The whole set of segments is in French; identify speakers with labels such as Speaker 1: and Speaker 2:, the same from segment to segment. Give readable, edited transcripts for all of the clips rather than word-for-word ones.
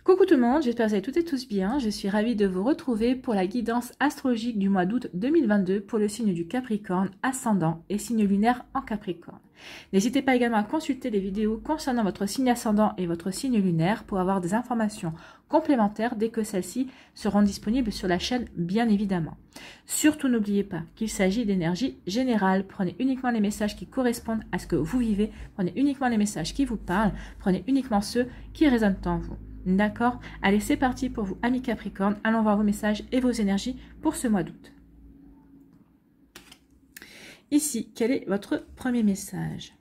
Speaker 1: Coucou tout le monde, j'espère que vous allez toutes et tous bien. Je suis ravie de vous retrouver pour la guidance astrologique du mois d'août 2022 pour le signe du Capricorne, ascendant et signe lunaire en Capricorne. N'hésitez pas également à consulter les vidéos concernant votre signe ascendant et votre signe lunaire pour avoir des informations complémentaires dès que celles-ci seront disponibles sur la chaîne, bien évidemment. Surtout n'oubliez pas qu'il s'agit d'énergie générale. Prenez uniquement les messages qui correspondent à ce que vous vivez, prenez uniquement les messages qui vous parlent, prenez uniquement ceux qui résonnent en vous. D'accord? Allez, c'est parti pour vous, amis Capricorne. Allons voir vos messages et vos énergies pour ce mois d'août. Ici, quel est votre premier message?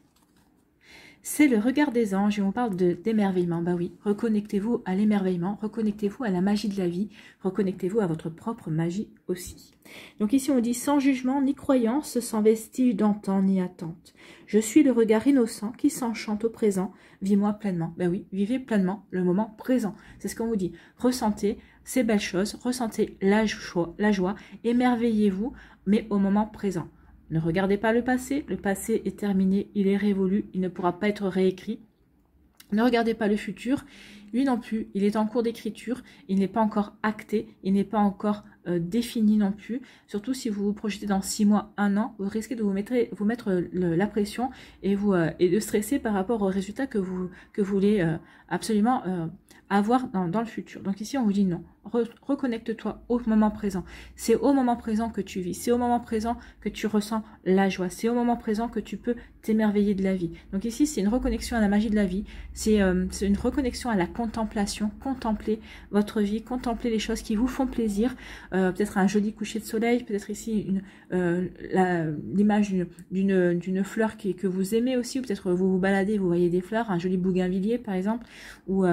Speaker 1: C'est le regard des anges et on parle d'émerveillement. Bah oui, reconnectez-vous à l'émerveillement, reconnectez-vous à la magie de la vie, reconnectez-vous à votre propre magie aussi. Donc ici on dit sans jugement ni croyance, sans vestige d'antan ni attente. Je suis le regard innocent qui s'enchante au présent, vis-moi pleinement. Bah oui, vivez pleinement le moment présent. C'est ce qu'on vous dit. Ressentez ces belles choses, ressentez la joie, émerveillez-vous, mais au moment présent. Ne regardez pas le passé est terminé, il est révolu, il ne pourra pas être réécrit. Ne regardez pas le futur, lui non plus, il est en cours d'écriture, il n'est pas encore acté, il n'est pas encore défini non plus. Surtout si vous vous projetez dans 6 mois, 1 an, vous risquez de vous mettre la pression et de stresser par rapport aux résultats que vous voulez absolument avoir dans le futur. Donc ici on vous dit non, reconnecte-toi au moment présent. C'est au moment présent que tu vis, c'est au moment présent que tu ressens la joie, c'est au moment présent que tu peux t'émerveiller de la vie. Donc ici c'est une reconnexion à la magie de la vie, c'est une reconnexion à la contemplation, contempler votre vie, contempler les choses qui vous font plaisir, peut-être un joli coucher de soleil, peut-être ici l'image d'une fleur que vous aimez aussi, ou peut-être vous vous baladez, vous voyez des fleurs, un joli bougainvillier par exemple, ou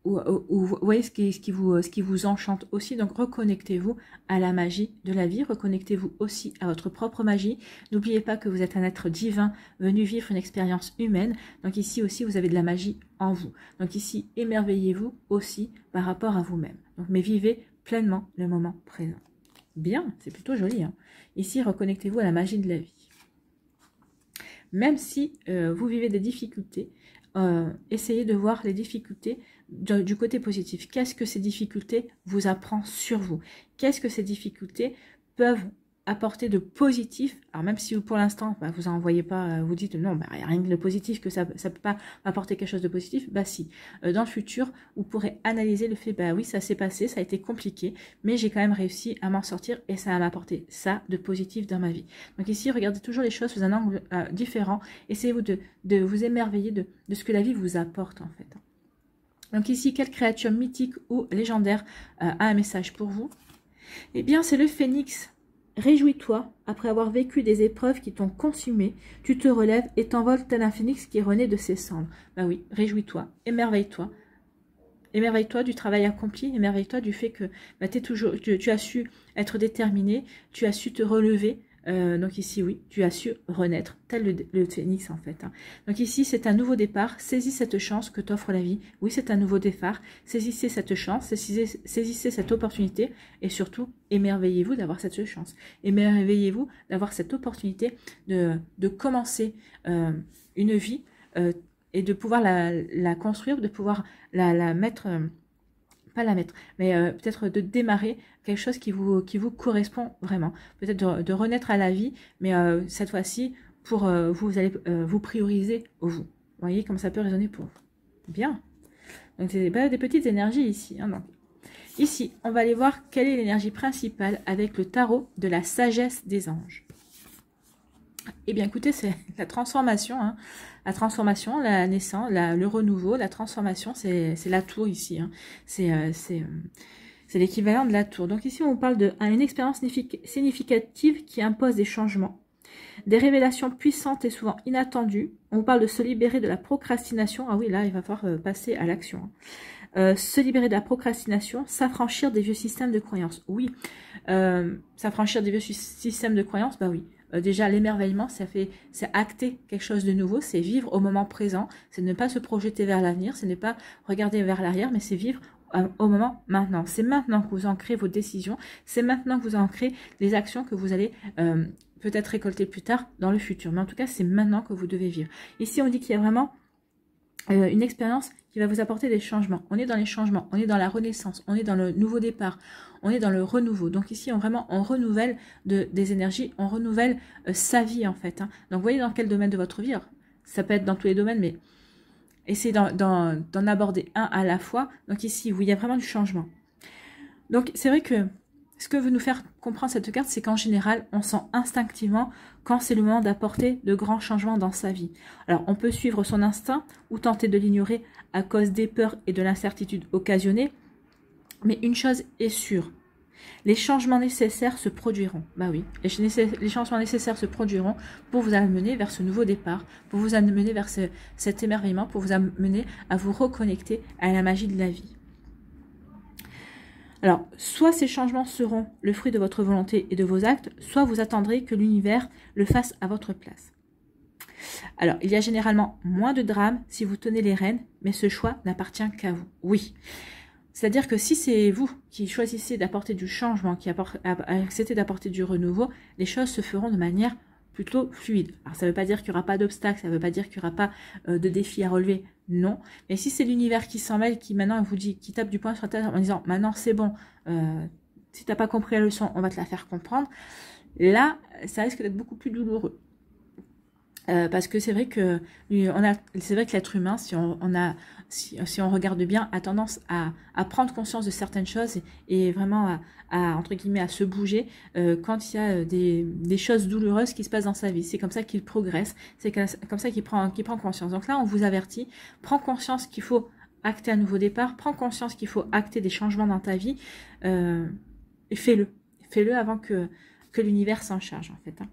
Speaker 1: vous voyez ce qui vous enchante aussi. Donc reconnectez-vous à la magie de la vie, reconnectez-vous aussi à votre propre magie. N'oubliez pas que vous êtes un être divin venu vivre une expérience humaine. Donc ici aussi vous avez de la magie en vous. Donc ici émerveillez-vous aussi par rapport à vous-même. Mais vivez pleinement le moment présent. Bien, c'est plutôt joli, hein. Ici reconnectez-vous à la magie de la vie. Même si vous vivez des difficultés, essayez de voir les difficultés du côté positif. Qu'est-ce que ces difficultés vous apprennent sur vous? Qu'est-ce que ces difficultés peuvent apporter de positif? Alors même si pour l'instant vous en voyez pas, vous dites non, il n'y a rien de positif, que ça peut pas apporter quelque chose de positif. Bah si, dans le futur vous pourrez analyser le fait, bah oui, ça s'est passé, ça a été compliqué, mais j'ai quand même réussi à m'en sortir et ça m'a apporté ça de positif dans ma vie. Donc ici regardez toujours les choses sous un angle différent, essayez-vous de vous émerveiller de ce que la vie vous apporte en fait. Donc ici, quelle créature mythique ou légendaire a un message pour vous? Eh bien, c'est le phénix. Réjouis-toi, après avoir vécu des épreuves qui t'ont consumé, tu te relèves et t'envoles tel un phénix qui renaît de ses cendres. Bah oui, réjouis-toi, émerveille-toi. Émerveille-toi du travail accompli, émerveille-toi du fait que tu as su être déterminé, tu as su te relever. Donc ici, oui, tu as su renaître, tel le phénix en fait. Hein. Donc ici, c'est un nouveau départ. Saisis cette chance que t'offre la vie. Oui, c'est un nouveau départ. Saisissez cette chance, saisissez cette opportunité et surtout, émerveillez-vous d'avoir cette chance. Émerveillez-vous d'avoir cette opportunité de commencer une vie et de pouvoir la construire, de pouvoir la mettre... pas la mettre, mais peut-être de démarrer quelque chose qui vous correspond vraiment. Peut-être de renaître à la vie, mais cette fois-ci, vous allez vous prioriser vous. Vous voyez comme ça peut résonner pour vous. Bien. Donc, c'est des petites énergies ici. Hein, donc. Ici, on va aller voir quelle est l'énergie principale avec le tarot de la sagesse des anges. Eh bien, écoutez, c'est la transformation, hein. La transformation, la naissance, le renouveau, la transformation, c'est la tour ici. Hein. C'est l'équivalent de la tour. Donc ici, on parle d'une expérience significative qui impose des changements, des révélations puissantes et souvent inattendues. On parle de se libérer de la procrastination. Ah oui, là, il va falloir passer à l'action. Hein. Se libérer de la procrastination, s'affranchir des vieux systèmes de croyances. Oui, s'affranchir des vieux systèmes de croyances, bah oui. Déjà, l'émerveillement, c'est acter quelque chose de nouveau, c'est vivre au moment présent, c'est ne pas se projeter vers l'avenir, ce n'est pas regarder vers l'arrière, mais c'est vivre au moment maintenant. C'est maintenant que vous ancrez vos décisions, c'est maintenant que vous ancrez les actions que vous allez peut-être récolter plus tard dans le futur. Mais en tout cas, c'est maintenant que vous devez vivre. Ici, on dit qu'il y a vraiment une expérience qui qui va vous apporter des changements. On est dans les changements, on est dans la renaissance, on est dans le nouveau départ, on est dans le renouveau. Donc ici, on renouvelle des énergies, on renouvelle sa vie en fait. Hein. Donc vous voyez dans quel domaine de votre vie, alors, ça peut être dans tous les domaines, mais essayez d'en aborder un à la fois. Donc ici, où il y a vraiment du changement. Donc c'est vrai que ce que veut nous faire comprendre cette carte, c'est qu'en général, on sent instinctivement quand c'est le moment d'apporter de grands changements dans sa vie. Alors, on peut suivre son instinct ou tenter de l'ignorer à cause des peurs et de l'incertitude occasionnées. Mais une chose est sûre, les changements nécessaires se produiront. Bah oui, les changements nécessaires se produiront pour vous amener vers ce nouveau départ, pour vous amener vers cet émerveillement, pour vous amener à vous reconnecter à la magie de la vie. Alors, soit ces changements seront le fruit de votre volonté et de vos actes, soit vous attendrez que l'univers le fasse à votre place. Alors, il y a généralement moins de drames si vous tenez les rênes, mais ce choix n'appartient qu'à vous. Oui. C'est-à-dire que si c'est vous qui choisissez d'apporter du changement, qui acceptez d'apporter du renouveau, les choses se feront de manière plutôt fluide. Alors, ça ne veut pas dire qu'il n'y aura pas d'obstacles, ça ne veut pas dire qu'il n'y aura pas de défis à relever, non. Mais si c'est l'univers qui s'en mêle, qui maintenant vous dit, qui tape du poing sur la tête en disant, maintenant c'est bon, si tu n'as pas compris la leçon, on va te la faire comprendre, là, ça risque d'être beaucoup plus douloureux. Parce que c'est vrai que l'être humain, si on regarde bien, a tendance à prendre conscience de certaines choses et vraiment entre guillemets à se bouger quand il y a des choses douloureuses qui se passent dans sa vie. C'est comme ça qu'il progresse, c'est comme ça qu'il prend conscience. Donc là, on vous avertit, prends conscience qu'il faut acter un nouveau départ, prends conscience qu'il faut acter des changements dans ta vie et fais-le avant que l'univers s'en charge en fait. Hein.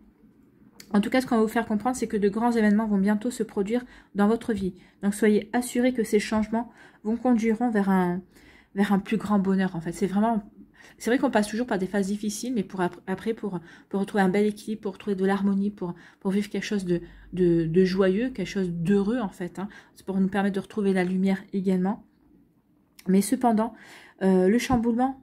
Speaker 1: En tout cas, ce qu'on va vous faire comprendre, c'est que de grands événements vont bientôt se produire dans votre vie. Donc, soyez assurés que ces changements vous conduiront vers un plus grand bonheur, en fait. C'est vrai qu'on passe toujours par des phases difficiles, mais pour retrouver un bel équilibre, pour retrouver de l'harmonie, pour vivre quelque chose de joyeux, quelque chose d'heureux, en fait. Hein. C'est pour nous permettre de retrouver la lumière également. Mais cependant, le chamboulement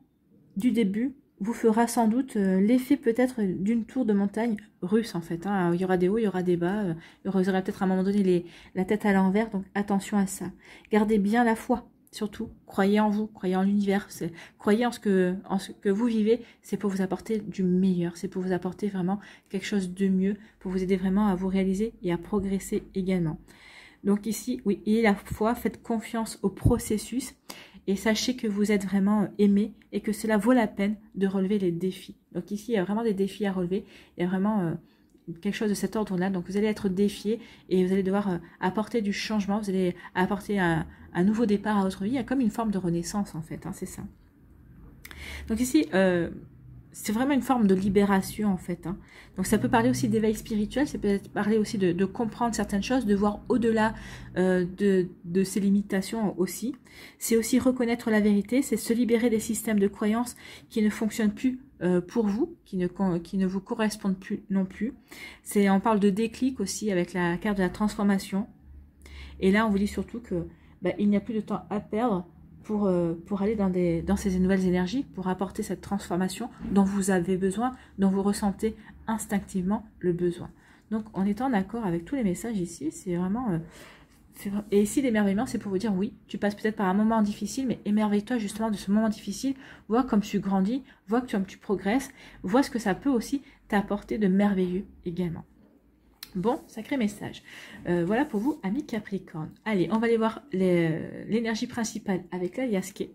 Speaker 1: du début vous fera sans doute l'effet peut-être d'une tour de montagne russe en fait. Hein. Il y aura des hauts, il y aura des bas, vous aurez peut-être à un moment donné la tête à l'envers, donc attention à ça. Gardez bien la foi, surtout. Croyez en vous, croyez en l'univers, croyez en ce que vous vivez, c'est pour vous apporter du meilleur, c'est pour vous apporter vraiment quelque chose de mieux, pour vous aider vraiment à vous réaliser et à progresser également. Donc ici, oui, ayez la foi, faites confiance au processus. Et sachez que vous êtes vraiment aimé et que cela vaut la peine de relever les défis. Donc ici, il y a vraiment des défis à relever. Il y a vraiment quelque chose de cet ordre-là. Donc vous allez être défié et vous allez devoir apporter du changement. Vous allez apporter un nouveau départ à votre vie. Il y a comme une forme de renaissance en fait. Hein, c'est ça. Donc ici, c'est vraiment une forme de libération en fait. Hein. Donc ça peut parler aussi d'éveil spirituel, ça peut parler aussi de comprendre certaines choses, de voir au-delà de ses limitations aussi. C'est aussi reconnaître la vérité, c'est se libérer des systèmes de croyances qui ne fonctionnent plus pour vous, qui ne vous correspondent plus non plus. On parle de déclic aussi avec la carte de la transformation. Et là on vous dit surtout que il n'y a plus de temps à perdre pour aller dans ces nouvelles énergies, pour apporter cette transformation dont vous avez besoin, dont vous ressentez instinctivement le besoin. Donc, en étant d'accord avec tous les messages ici, c'est vraiment... et ici, l'émerveillement, c'est pour vous dire, oui, tu passes peut-être par un moment difficile, mais émerveille-toi justement de ce moment difficile, vois comme tu grandis, vois comme tu progresses, vois ce que ça peut aussi t'apporter de merveilleux également. Bon, sacré message. Voilà pour vous, amis Capricorne. Allez, on va aller voir l'énergie principale avec la Yaské.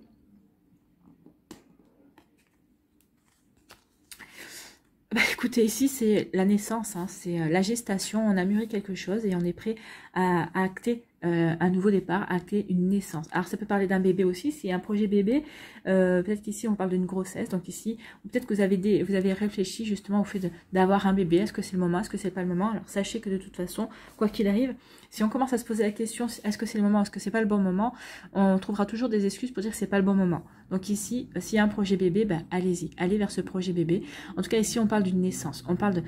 Speaker 1: Écoutez, ici, c'est la naissance, hein, c'est la gestation. On a mûri quelque chose et on est prêt à acter un nouveau départ, acter une naissance. Alors, ça peut parler d'un bébé aussi. S'il y a un projet bébé, peut-être qu'ici, on parle d'une grossesse. Donc ici, peut-être que vous avez réfléchi justement au fait d'avoir un bébé. Est-ce que c'est le moment? Est-ce que c'est pas le moment? Alors, sachez que de toute façon, quoi qu'il arrive, si on commence à se poser la question, est-ce que c'est le moment? Est-ce que c'est pas le bon moment? On trouvera toujours des excuses pour dire que c'est pas le bon moment. Donc ici, s'il y a un projet bébé, allez-y, allez vers ce projet bébé. En tout cas, ici, on parle d'une naissance. On parle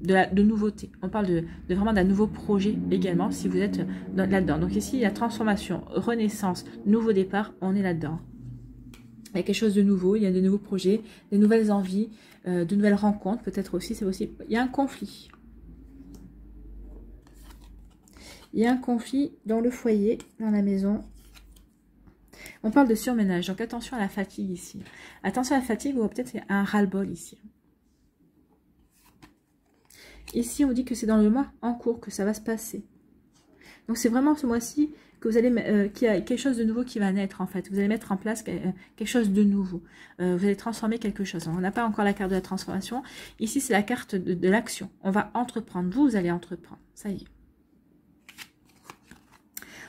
Speaker 1: de nouveauté. On parle vraiment d'un nouveau projet également, si vous êtes là-dedans. Donc ici, il y a transformation, renaissance, nouveau départ, on est là-dedans. Il y a quelque chose de nouveau, il y a de nouveaux projets, des nouvelles envies, de nouvelles rencontres, peut-être aussi, il y a un conflit. Il y a un conflit dans le foyer, dans la maison. On parle de surménage, donc attention à la fatigue ici. Attention à la fatigue ou peut-être un ras-le-bol ici. Ici, on dit que c'est dans le mois en cours que ça va se passer. Donc c'est vraiment ce mois-ci que vous allez, qu'il y a quelque chose de nouveau qui va naître en fait. Vous allez mettre en place quelque chose de nouveau. Vous allez transformer quelque chose. On n'a pas encore la carte de la transformation. Ici, c'est la carte de l'action. On va entreprendre. Vous allez entreprendre. Ça y est.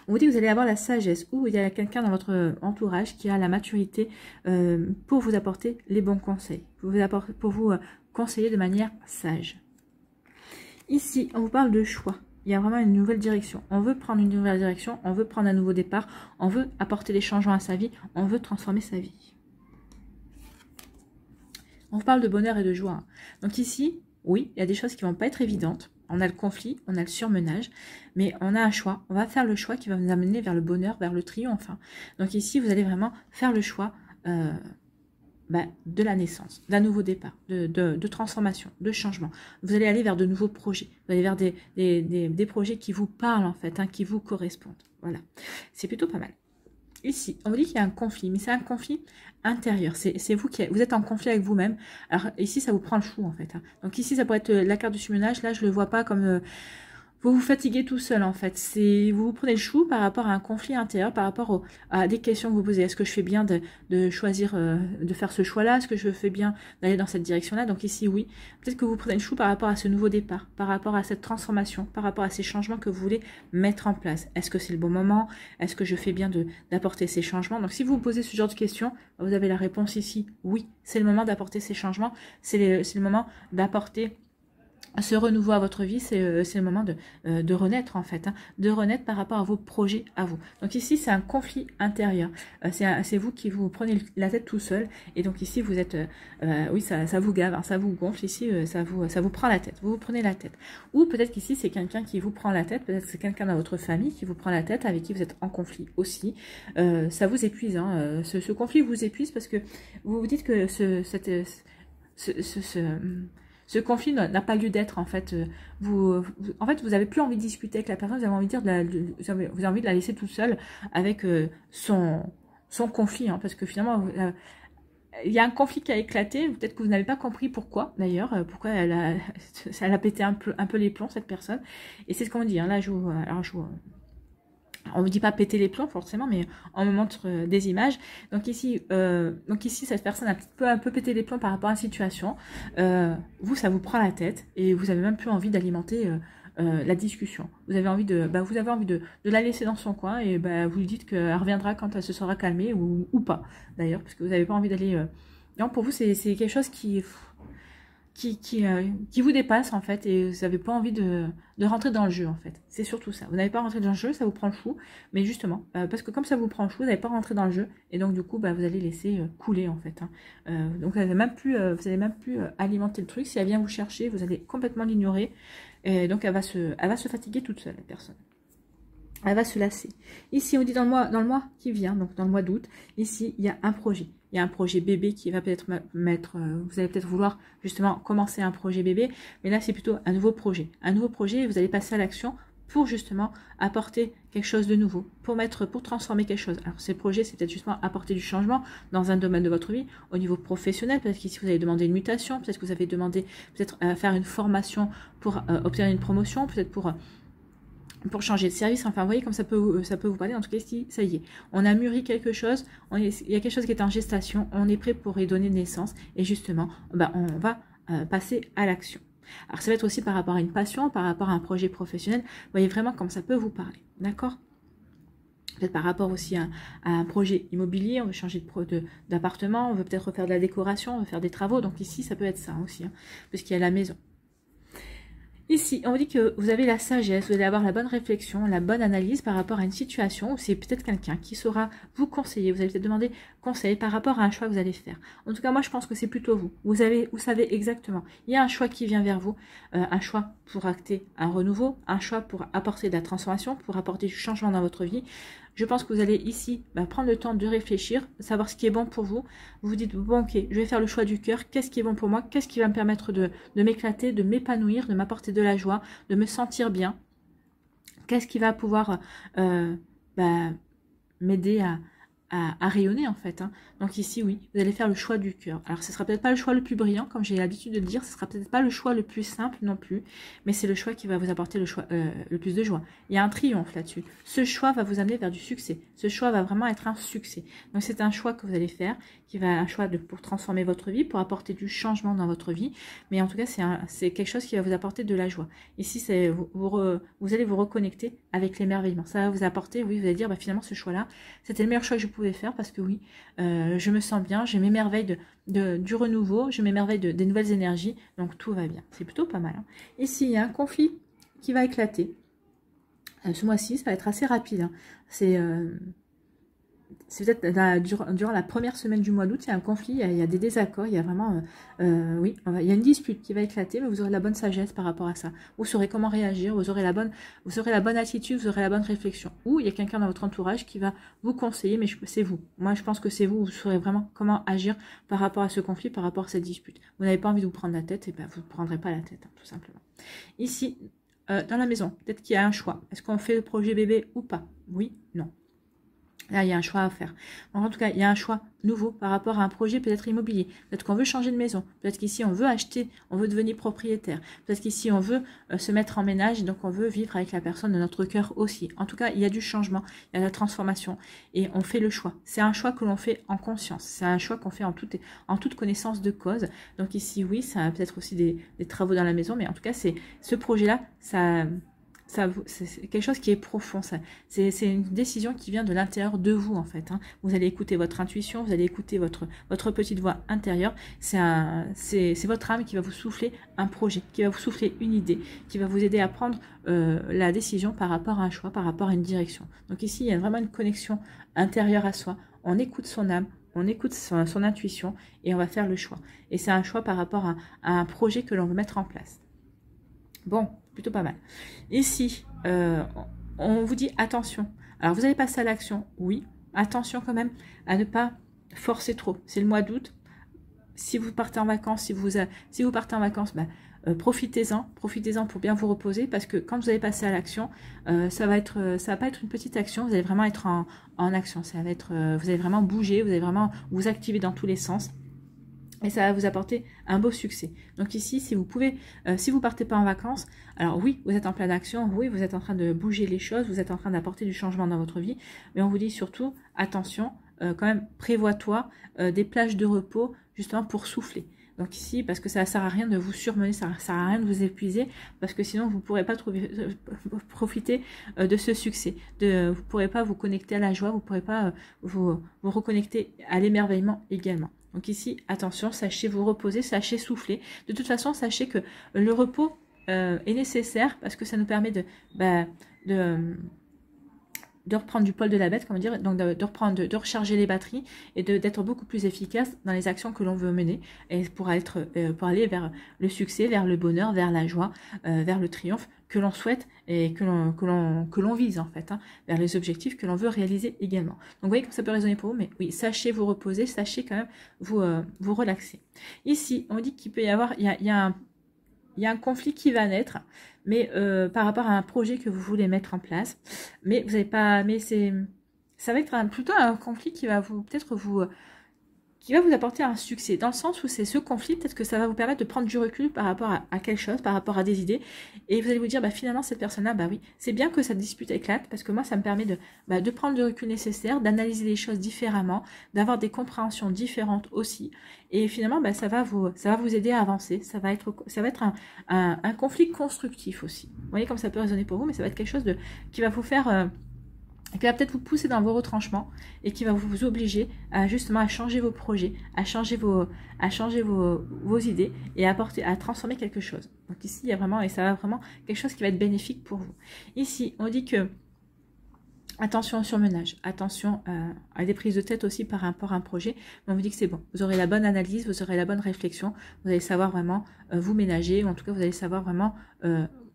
Speaker 1: On vous dit que vous allez avoir la sagesse ou il y a quelqu'un dans votre entourage qui a la maturité pour vous apporter les bons conseils. Pour vous conseiller de manière sage. Ici, on vous parle de choix. Il y a vraiment une nouvelle direction. On veut prendre une nouvelle direction, on veut prendre un nouveau départ, on veut apporter des changements à sa vie, on veut transformer sa vie. On vous parle de bonheur et de joie. Donc ici, oui, il y a des choses qui ne vont pas être évidentes. On a le conflit, on a le surmenage, mais on a un choix. On va faire le choix qui va nous amener vers le bonheur, vers le triomphe. Donc ici, vous allez vraiment faire le choix de la naissance, d'un nouveau départ, de transformation, de changement. Vous allez aller vers de nouveaux projets. Vous allez vers des projets qui vous parlent en fait, qui vous correspondent. Voilà, c'est plutôt pas mal. Ici, on vous dit qu'il y a un conflit, mais c'est un conflit intérieur. C'est vous vous êtes en conflit avec vous-même. Alors ici, ça vous prend le chou en fait. Donc ici, ça pourrait être la carte du surmenage. Là, je le vois pas comme vous vous fatiguez tout seul en fait. Vous vous prenez le chou par rapport à un conflit intérieur, par rapport à des questions que vous posez. Est-ce que je fais bien de choisir, de faire ce choix-là? Est-ce que je fais bien d'aller dans cette direction-là? Donc ici, oui. Peut-être que vous prenez le chou par rapport à ce nouveau départ, par rapport à cette transformation, par rapport à ces changements que vous voulez mettre en place. Est-ce que c'est le bon moment? Est-ce que je fais bien d'apporter ces changements? Donc si vous vous posez ce genre de questions, vous avez la réponse ici. Oui, c'est le moment d'apporter ces changements. C'est le moment d'apporter ce renouveau à votre vie, c'est le moment de renaître en fait, de renaître par rapport à vos projets à vous. Donc ici, c'est un conflit intérieur. C'est vous qui vous prenez la tête tout seul. Et donc ici, vous êtes, oui, ça vous gave, ça vous gonfle. Ici, ça vous prend la tête. Vous vous prenez la tête. Ou peut-être qu'ici, c'est quelqu'un qui vous prend la tête. Peut-être que c'est quelqu'un dans votre famille qui vous prend la tête, avec qui vous êtes en conflit aussi. Ça vous épuise. Ce conflit vous épuise parce que vous vous dites que ce conflit n'a pas lieu d'être en fait. Vous avez plus envie de discuter avec la personne. Vous avez envie de dire, vous avez envie de la laisser toute seule avec son conflit, parce que finalement, il y a un conflit qui a éclaté. Peut-être que vous n'avez pas compris pourquoi. D'ailleurs, pourquoi elle a pété un peu les plombs cette personne. Et c'est ce qu'on dit. Là, on ne me dit pas péter les plombs forcément, mais on me montre des images. Donc ici, cette personne a un peu pété les plombs par rapport à la situation. Vous, ça vous prend la tête et vous avez même plus envie d'alimenter la discussion. Vous avez envie de la laisser dans son coin et vous lui dites qu'elle reviendra quand elle se sera calmée ou pas d'ailleurs, parce que vous n'avez pas envie d'aller. Non, pour vous, c'est quelque chose qui vous dépasse en fait, et vous n'avez pas envie de rentrer dans le jeu en fait. C'est surtout ça. Vous n'avez pas rentré dans le jeu, ça vous prend le chou, mais justement, parce que comme ça vous prend le chou, vous n'avez pas rentré dans le jeu, et donc du coup, vous allez laisser couler en fait. Donc vous n'allez même plus alimenter le truc. Si elle vient vous chercher, vous allez complètement l'ignorer, et donc elle va se fatiguer toute seule, la personne. Elle va se lasser. Ici, on dit dans le mois qui vient, donc dans le mois d'août, ici, il y a un projet. Il y a un projet bébé qui va peut-être vous allez peut-être vouloir justement commencer un projet bébé, mais là, c'est plutôt un nouveau projet. Un nouveau projet, vous allez passer à l'action pour justement apporter quelque chose de nouveau, pour transformer quelque chose. Alors, ces projets, c'est peut-être justement apporter du changement dans un domaine de votre vie, au niveau professionnel. Peut-être qu'ici, vous avez demandé une mutation, peut-être que vous avez demandé faire une formation pour obtenir une promotion, peut-être pour changer de service. Enfin, vous voyez comme ça peut vous parler. En tout cas, ici, ça y est, on a mûri quelque chose, il y a quelque chose qui est en gestation, on est prêt pour y donner naissance, et justement, on va passer à l'action. Alors, ça va être aussi par rapport à une passion, par rapport à un projet professionnel. Vous voyez vraiment comme ça peut vous parler, d'accord? Peut-être par rapport aussi à un projet immobilier, on veut changer d'appartement, on veut peut-être refaire de la décoration, on veut faire des travaux. Donc ici, ça peut être ça aussi, puisqu'il y a la maison. Ici, on vous dit que vous avez la sagesse, vous allez avoir la bonne réflexion, la bonne analyse par rapport à une situation où c'est peut-être quelqu'un qui saura vous conseiller. Vous allez peut-être demander conseil par rapport à un choix que vous allez faire. En tout cas, moi, je pense que c'est plutôt vous. Vous savez exactement. Il y a un choix qui vient vers vous, un choix pour acter un renouveau, un choix pour apporter de la transformation, pour apporter du changement dans votre vie. Je pense que vous allez ici prendre le temps de réfléchir, savoir ce qui est bon pour vous. Vous vous dites, bon ok, je vais faire le choix du cœur, qu'est-ce qui est bon pour moi, qu'est-ce qui va me permettre de m'éclater, de m'épanouir, de m'apporter de la joie, de me sentir bien. qu'est-ce qui va pouvoir bah, m'aider à rayonner en fait. Hein. Donc ici, oui, vous allez faire le choix du cœur. Alors, ce sera peut-être pas le choix le plus brillant, comme j'ai l'habitude de le dire, ce sera peut-être pas le choix le plus simple non plus, mais c'est le choix qui va vous apporter le plus de joie. Il y a un triomphe là-dessus. Ce choix va vous amener vers du succès. Ce choix va vraiment être un succès. Donc, c'est un choix que vous allez faire, qui va un choix pour transformer votre vie, pour apporter du changement dans votre vie. Mais en tout cas, c'est quelque chose qui va vous apporter de la joie. Ici, vous allez vous reconnecter avec l'émerveillement. Ça va vous apporter, oui, vous allez dire, bah, finalement, ce choix-là, c'était le meilleur choix que je pouvais faire parce que oui, je me sens bien, je m'émerveille du renouveau, je m'émerveille des nouvelles énergies, donc tout va bien. C'est plutôt pas mal. Hein. Ici, il y a un conflit qui va éclater. Ce mois-ci, ça va être assez rapide. Hein. C'est peut-être durant la première semaine du mois d'août, il y a un conflit, il y a des désaccords, il y a vraiment, oui, il y a une dispute qui va éclater, mais vous aurez la bonne sagesse par rapport à ça. Vous saurez comment réagir, vous aurez la bonne attitude, vous aurez la bonne réflexion. Ou il y a quelqu'un dans votre entourage qui va vous conseiller, mais c'est vous. Moi, je pense que c'est vous, vous saurez vraiment comment agir par rapport à ce conflit, par rapport à cette dispute. Vous n'avez pas envie de vous prendre la tête, et ben vous ne prendrez pas la tête, hein, tout simplement. Ici, dans la maison, peut-être qu'il y a un choix. Est-ce qu'on fait le projet bébé ou pas? Oui, non. Là, il y a un choix à faire. Donc, en tout cas, il y a un choix nouveau par rapport à un projet peut-être immobilier. Peut-être qu'on veut changer de maison. Peut-être qu'ici, on veut acheter, on veut devenir propriétaire. Peut-être qu'ici, on veut se mettre en ménage, donc on veut vivre avec la personne de notre cœur aussi. En tout cas, il y a du changement, il y a de la transformation et on fait le choix. C'est un choix que l'on fait en conscience. C'est un choix qu'on fait en toute connaissance de cause. Donc ici, oui, ça a peut-être aussi des travaux dans la maison, mais en tout cas, ce projet-là, c'est quelque chose qui est profond. C'est une décision qui vient de l'intérieur de vous, en fait. Hein. Vous allez écouter votre intuition, vous allez écouter votre petite voix intérieure. C'est votre âme qui va vous souffler un projet, qui va vous souffler une idée, qui va vous aider à prendre la décision par rapport à un choix, par rapport à une direction. Donc ici, il y a vraiment une connexion intérieure à soi. On écoute son âme, on écoute son intuition et on va faire le choix. Et c'est un choix par rapport à un projet que l'on veut mettre en place. Bon, plutôt pas mal. Ici, on vous dit attention. Alors, vous allez passer à l'action, oui. Attention quand même à ne pas forcer trop. C'est le mois d'août. Si vous partez en vacances, si vous partez en vacances, bah, profitez-en pour bien vous reposer parce que quand vous allez passer à l'action, ça va pas être une petite action, vous allez vraiment être en action. Ça va être, vous allez vraiment bouger, vous allez vraiment vous activer dans tous les sens. Et ça va vous apporter un beau succès. Donc ici, si vous partez pas en vacances, alors oui, vous êtes en pleine action, oui, vous êtes en train de bouger les choses, vous êtes en train d'apporter du changement dans votre vie, mais on vous dit surtout, attention, quand même, prévois-toi des plages de repos, justement pour souffler. Donc ici, parce que ça ne sert à rien de vous surmener, ça ne sert à rien de vous épuiser, parce que sinon vous ne pourrez pas profiter de ce succès. Vous ne pourrez pas vous connecter à la joie, vous ne pourrez pas vous reconnecter à l'émerveillement également. Donc ici, attention, sachez vous reposer, sachez souffler. De toute façon, sachez que le repos est nécessaire parce que ça nous permet de reprendre du poil de la bête, comment dire, donc de recharger les batteries et d'être beaucoup plus efficace dans les actions que l'on veut mener et pour aller vers le succès, vers le bonheur, vers la joie, vers le triomphe que l'on souhaite et que l'on vise en fait, hein, vers les objectifs que l'on veut réaliser également. Donc vous voyez comme ça peut résonner pour vous, mais oui, sachez vous reposer, sachez quand même vous relaxer. Ici, on dit qu'il peut y avoir, il y a un conflit qui va naître, mais par rapport à un projet que vous voulez mettre en place, mais vous n'avez pas, mais ça va être plutôt un conflit qui va qui va vous apporter un succès, dans le sens où c'est ce conflit, peut-être que ça va vous permettre de prendre du recul par rapport à quelque chose, par rapport à des idées, et vous allez vous dire, bah, finalement, cette personne-là, bah oui, c'est bien que cette dispute éclate, parce que moi, ça me permet de prendre le recul nécessaire, d'analyser les choses différemment, d'avoir des compréhensions différentes aussi, et finalement, bah, ça va vous aider à avancer, ça va être un conflit constructif aussi. Vous voyez comme ça peut résonner pour vous, mais ça va être quelque chose qui va vous faire... qui va peut-être vous pousser dans vos retranchements et qui va vous obliger à justement à changer vos projets, à changer vos idées et à transformer quelque chose. Donc ici, il y a vraiment, et ça va vraiment quelque chose qui va être bénéfique pour vous. Ici, on dit que attention au surmenage, attention à des prises de tête aussi par rapport à un projet. Mais on vous dit que c'est bon. Vous aurez la bonne analyse, vous aurez la bonne réflexion, vous allez savoir vraiment vous ménager, ou en tout cas, vous allez savoir vraiment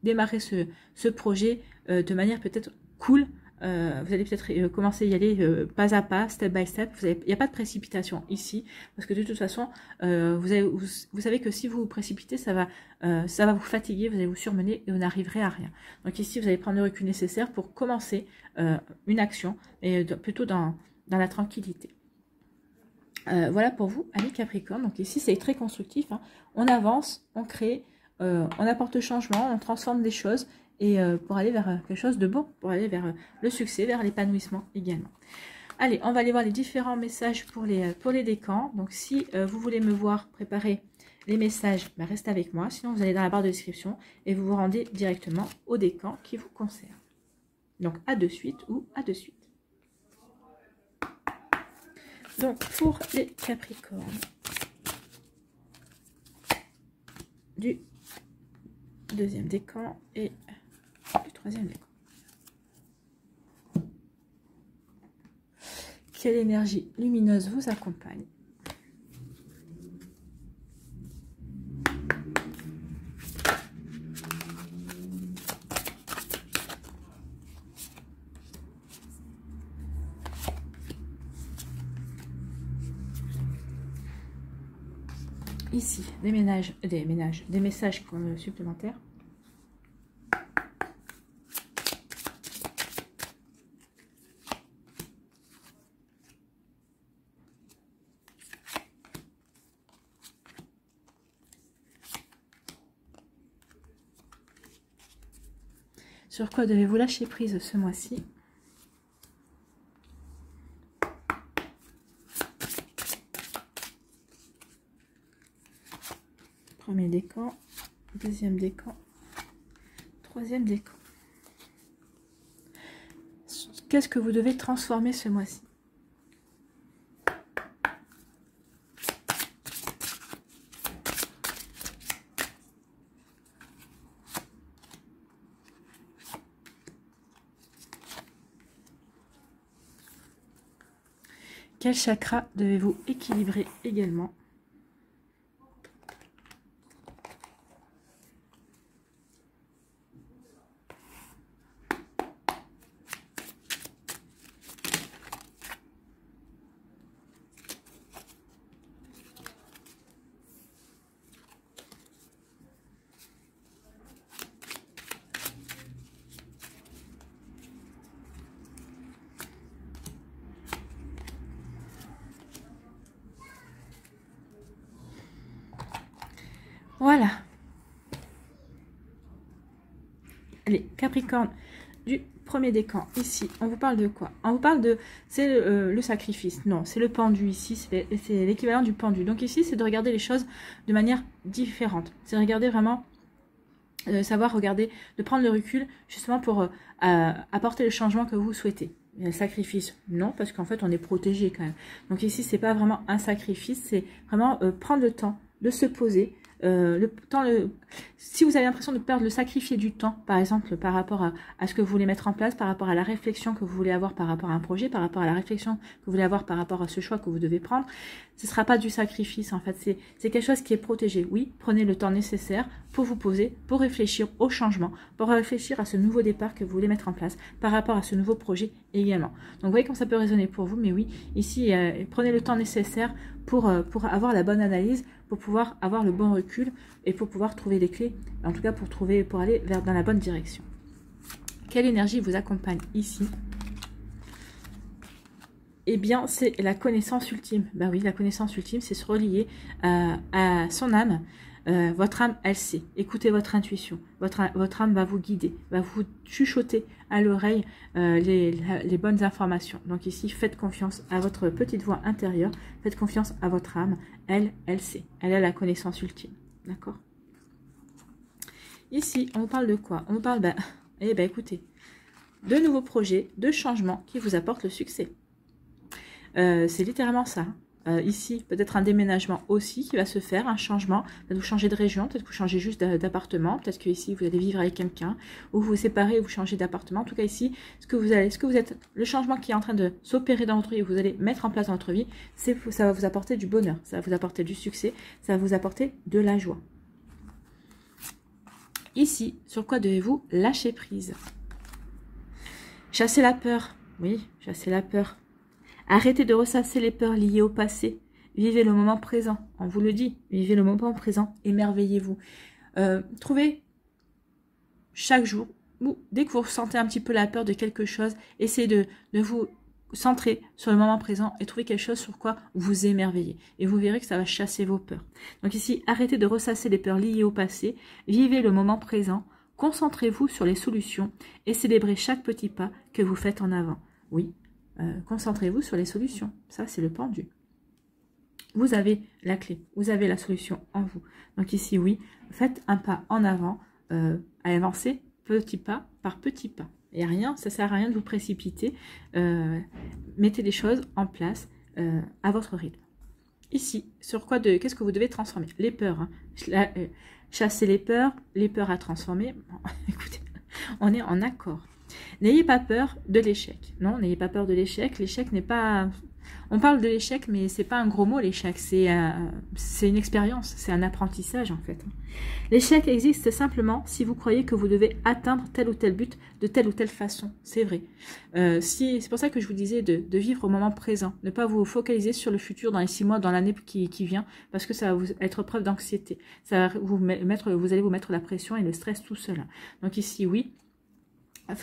Speaker 1: démarrer ce projet de manière peut-être cool, Vous allez peut-être commencer à y aller pas à pas, step by step. Il n'y a pas de précipitation ici, parce que de toute façon, vous savez que si vous vous précipitez, ça va vous fatiguer, vous allez vous surmener et vous n'arriverez à rien. Donc ici, vous allez prendre le recul nécessaire pour commencer une action, et plutôt dans la tranquillité. Voilà pour vous, amis Capricorne. Donc ici, c'est très constructif. Hein. On avance, on crée, on apporte le changement, on transforme des choses et pour aller vers quelque chose de beau, pour aller vers le succès, vers l'épanouissement également. Allez, on va aller voir les différents messages pour les décans. Donc si vous voulez me voir préparer les messages, ben, restez avec moi. Sinon, vous allez dans la barre de description et vous vous rendez directement au décan qui vous concerne. Donc à de suite ou à de suite. Donc, pour les Capricornes, du deuxième décan et du troisième décan. Quelle énergie lumineuse vous accompagne? Ici, des messages supplémentaires. Sur quoi devez-vous lâcher prise ce mois-ci? Premier décan, deuxième décan, troisième décan. Qu'est-ce que vous devez transformer ce mois-ci? Quel chakra devez-vous équilibrer également? Voilà. Allez, Capricorne, du premier décan, ici, on vous parle de quoi? On vous parle de... C'est le sacrifice. Non, c'est le pendu ici, c'est l'équivalent du pendu. Donc ici, c'est de regarder les choses de manière différente. C'est regarder vraiment... savoir regarder, de prendre le recul, justement pour apporter le changement que vous souhaitez. Le sacrifice, non, parce qu'en fait, on est protégé quand même. Donc ici, c'est pas vraiment un sacrifice, c'est vraiment prendre le temps de se poser, si vous avez l'impression de perdre, le sacrifier du temps, par exemple, par rapport à ce que vous voulez mettre en place, par rapport à la réflexion que vous voulez avoir par rapport à un projet, par rapport à la réflexion que vous voulez avoir par rapport à ce choix que vous devez prendre, ce ne sera pas du sacrifice, en fait, c'est quelque chose qui est protégé. Oui, prenez le temps nécessaire pour vous poser, pour réfléchir au changement, pour réfléchir à ce nouveau départ que vous voulez mettre en place, par rapport à ce nouveau projet également. Donc, vous voyez comment ça peut résonner pour vous, mais oui, ici, prenez le temps nécessaire pour avoir la bonne analyse, pour pouvoir avoir le bon recul et pour pouvoir trouver les clés, en tout cas pour aller dans la bonne direction. Quelle énergie vous accompagne ici? Eh bien, c'est la connaissance ultime. Ben oui, la connaissance ultime, c'est se relier à son âme. Votre âme, elle sait. Écoutez votre intuition. Votre âme va vous guider, va vous chuchoter à l'oreille les bonnes informations. Donc ici, faites confiance à votre petite voix intérieure. Faites confiance à votre âme. Elle sait. Elle a la connaissance ultime. D'accord? Ici, on vous parle de quoi? On vous parle, écoutez, de nouveaux projets, de changements qui vous apportent le succès. C'est littéralement ça. Ici, peut-être un déménagement aussi qui va se faire, un changement. Peut-être vous changez de région, peut-être que vous changez juste d'appartement, peut-être que ici vous allez vivre avec quelqu'un, ou vous vous séparez, vous changez d'appartement. En tout cas ici, le changement qui est en train de s'opérer dans votre vie, vous allez mettre en place dans votre vie, ça va vous apporter du bonheur, ça va vous apporter du succès, ça va vous apporter de la joie. Ici, sur quoi devez-vous lâcher prise? Chassez la peur. Oui, chassez la peur. Arrêtez de ressasser les peurs liées au passé. Vivez le moment présent. On vous le dit, vivez le moment présent. Émerveillez-vous. Trouvez chaque jour, ou dès que vous ressentez un petit peu la peur de quelque chose, essayez de vous centrer sur le moment présent et trouver quelque chose sur quoi vous émerveillez. Et vous verrez que ça va chasser vos peurs. Donc ici, arrêtez de ressasser les peurs liées au passé. Vivez le moment présent. Concentrez-vous sur les solutions et célébrez chaque petit pas que vous faites en avant. Oui, concentrez-vous sur les solutions. Ça, c'est le pendu. Vous avez la clé, vous avez la solution en vous. Donc ici, oui, faites un pas en avant, avancez petit pas par petit pas. Et rien, ça ne sert à rien de vous précipiter. Mettez des choses en place à votre rythme. Ici, sur quoi qu'est-ce que vous devez transformer? Les peurs. Hein. Chasser les peurs à transformer. Bon, écoutez, on est en accord. N'ayez pas peur de l'échec. Non, n'ayez pas peur de l'échec. L'échec n'est pas... On parle de l'échec, mais c'est pas un gros mot, l'échec. C'est une expérience, c'est un apprentissage, en fait. L'échec existe simplement si vous croyez que vous devez atteindre tel ou tel but de telle ou telle façon. C'est vrai. C'est pour ça que je vous disais de vivre au moment présent. Ne pas vous focaliser sur le futur dans les 6 mois, dans l'année qui vient, parce que ça va vous être preuve d'anxiété. Ça va vous allez vous mettre la pression et le stress tout seul. Donc ici, oui.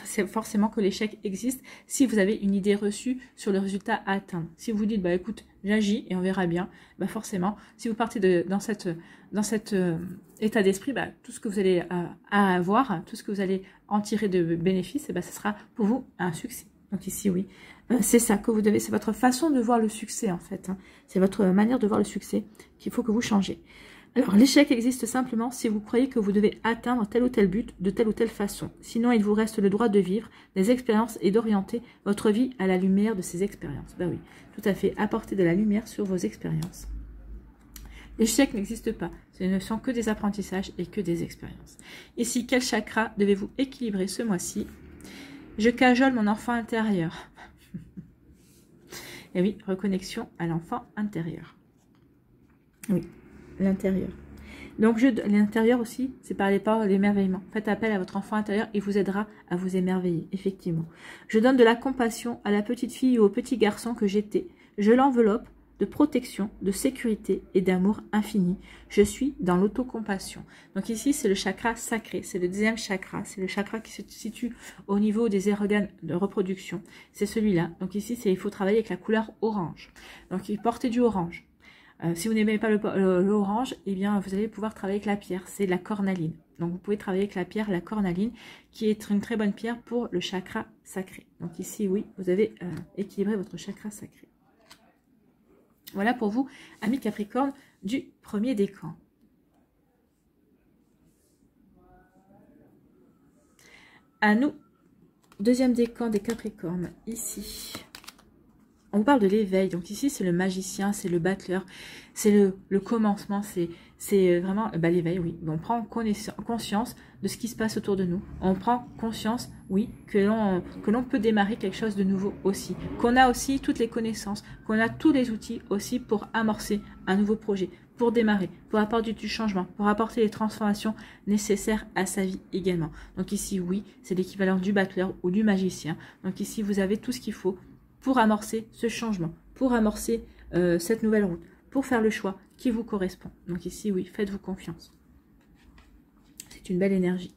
Speaker 1: C'est forcément que l'échec existe si vous avez une idée reçue sur le résultat à atteindre. Si vous dites, bah écoute, j'agis et on verra bien, bah forcément, si vous partez dans cet état d'esprit, bah, tout ce que vous allez avoir, tout ce que vous allez en tirer de bénéfices, bah, ce sera pour vous un succès. Donc ici, oui, c'est ça que vous devez, c'est votre façon de voir le succès en fait. Hein. C'est votre manière de voir le succès qu'il faut que vous changez. Alors, l'échec existe simplement si vous croyez que vous devez atteindre tel ou tel but de telle ou telle façon. Sinon, il vous reste le droit de vivre des expériences et d'orienter votre vie à la lumière de ces expériences. Ben oui, tout à fait, apporter de la lumière sur vos expériences. L'échec n'existe pas. Ce ne sont que des apprentissages et que des expériences. Ici, quel chakra devez-vous équilibrer ce mois-ci? Je cajole mon enfant intérieur. Et oui, reconnexion à l'enfant intérieur. Oui. L'intérieur. Donc, l'intérieur aussi, c'est par l'émerveillement. Faites appel à votre enfant intérieur, il vous aidera à vous émerveiller, effectivement. Je donne de la compassion à la petite fille ou au petit garçon que j'étais. Je l'enveloppe de protection, de sécurité et d'amour infini. Je suis dans l'autocompassion. Donc ici, c'est le chakra sacré, c'est le 10e chakra, c'est le chakra qui se situe au niveau des organes de reproduction. C'est celui-là. Donc ici, il faut travailler avec la couleur orange. Donc, portez du orange. Si vous n'aimez pas l'orange, eh bien, vous allez pouvoir travailler avec la pierre. C'est la cornaline. Donc, vous pouvez travailler avec la pierre, la cornaline, qui est une très bonne pierre pour le chakra sacré. Donc, ici, oui, vous avez équilibré votre chakra sacré. Voilà pour vous, amis Capricorne, du premier décan. À nous, deuxième décan des Capricornes, ici. On parle de l'éveil, donc ici c'est le magicien, c'est le battleur, c'est le commencement, c'est vraiment l'éveil, oui. On prend conscience de ce qui se passe autour de nous. On prend conscience, oui, que l'on peut démarrer quelque chose de nouveau aussi. Qu'on a aussi toutes les connaissances, qu'on a tous les outils aussi pour amorcer un nouveau projet, pour démarrer, pour apporter du changement, pour apporter les transformations nécessaires à sa vie également. Donc ici, oui, c'est l'équivalent du battleur ou du magicien. Donc ici, vous avez tout ce qu'il faut pour amorcer ce changement, pour amorcer cette nouvelle route, pour faire le choix qui vous correspond. Donc ici, oui, faites-vous confiance. C'est une belle énergie.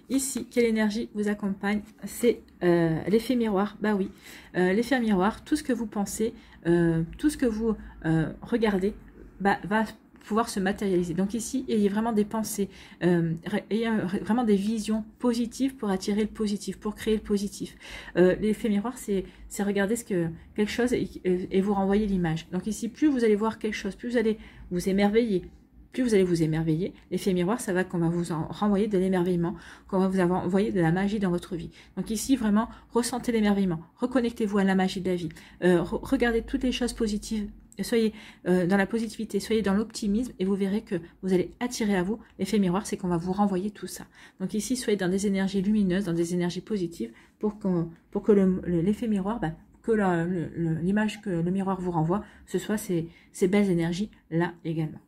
Speaker 1: Ici, quelle énergie vous accompagne? C'est l'effet miroir. Bah oui, l'effet miroir, tout ce que vous pensez, tout ce que vous regardez, va pouvoir se matérialiser. Donc ici, ayez vraiment des pensées, ayez vraiment des visions positives pour attirer le positif, pour créer le positif. L'effet miroir, c'est regarder quelque chose et vous renvoyer l'image. Donc ici, plus vous allez voir quelque chose, plus vous allez vous émerveiller. Plus vous allez vous émerveiller, l'effet miroir, ça va qu'on va vous renvoyer de l'émerveillement, qu'on va vous envoyer de la magie dans votre vie. Donc ici, vraiment, ressentez l'émerveillement, reconnectez-vous à la magie de la vie, regardez toutes les choses positives, soyez dans la positivité, soyez dans l'optimisme et vous verrez que vous allez attirer à vous l'effet miroir, c'est qu'on va vous renvoyer tout ça. Donc ici, soyez dans des énergies lumineuses, dans des énergies positives pour que l'effet miroir, que l'image que le miroir vous renvoie, ce soit ces belles énergies-là également.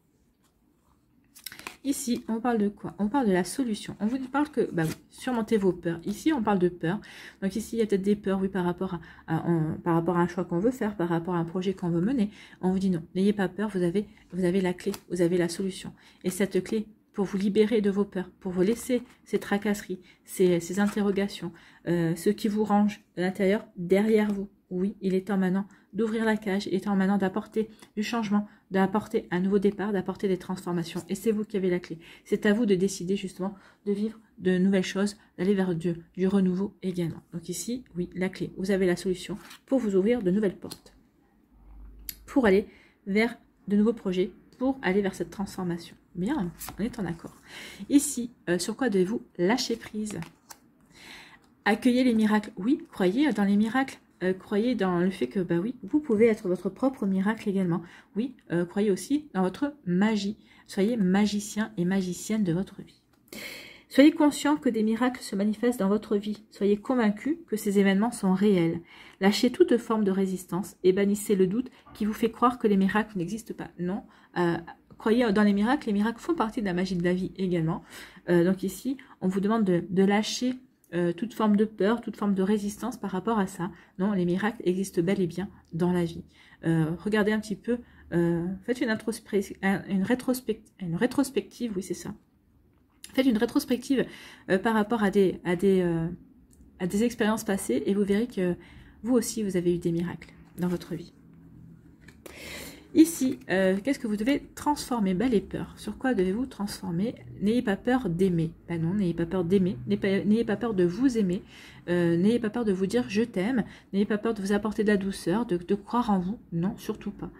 Speaker 1: Ici, on parle de quoi? On parle de la solution. On vous parle que, bah oui, surmontez vos peurs. Ici, on parle de peur. Donc ici, il y a peut-être des peurs, oui, par rapport par rapport à un choix qu'on veut faire, par rapport à un projet qu'on veut mener. On vous dit non, n'ayez pas peur, vous avez la clé, vous avez la solution. Et cette clé, pour vous libérer de vos peurs, pour vous laisser ces tracasseries, ces interrogations, ce qui vous range de l'intérieur, derrière vous. Oui, il est temps maintenant d'ouvrir la cage, il est temps maintenant d'apporter du changement, d'apporter un nouveau départ, d'apporter des transformations. Et c'est vous qui avez la clé. C'est à vous de décider justement de vivre de nouvelles choses, d'aller vers du renouveau également. Donc ici, oui, la clé. Vous avez la solution pour vous ouvrir de nouvelles portes, pour aller vers de nouveaux projets, pour aller vers cette transformation. Bien, on est en accord. Ici, sur quoi devez-vous lâcher prise? Accueillez les miracles. Oui, croyez dans les miracles. Croyez dans le fait que, bah oui, vous pouvez être votre propre miracle également. Oui, croyez aussi dans votre magie. Soyez magicien et magicienne de votre vie. Soyez conscient que des miracles se manifestent dans votre vie. Soyez convaincu que ces événements sont réels. Lâchez toute forme de résistance et bannissez le doute qui vous fait croire que les miracles n'existent pas. Non, croyez dans les miracles font partie de la magie de la vie également. Donc ici, on vous demande de lâcher toute forme de peur, toute forme de résistance par rapport à ça. Non, les miracles existent bel et bien dans la vie. Regardez un petit peu, faites une rétrospective, oui c'est ça. Faites une rétrospective par rapport à des expériences passées et vous verrez que vous aussi vous avez eu des miracles dans votre vie. Ici, qu'est-ce que vous devez transformer? Les peurs. Sur quoi devez-vous transformer? N'ayez pas peur d'aimer. Non, n'ayez pas peur d'aimer. N'ayez pas peur de vous aimer. N'ayez pas peur de vous dire je t'aime. N'ayez pas peur de vous apporter de la douceur, de croire en vous. Non, surtout pas.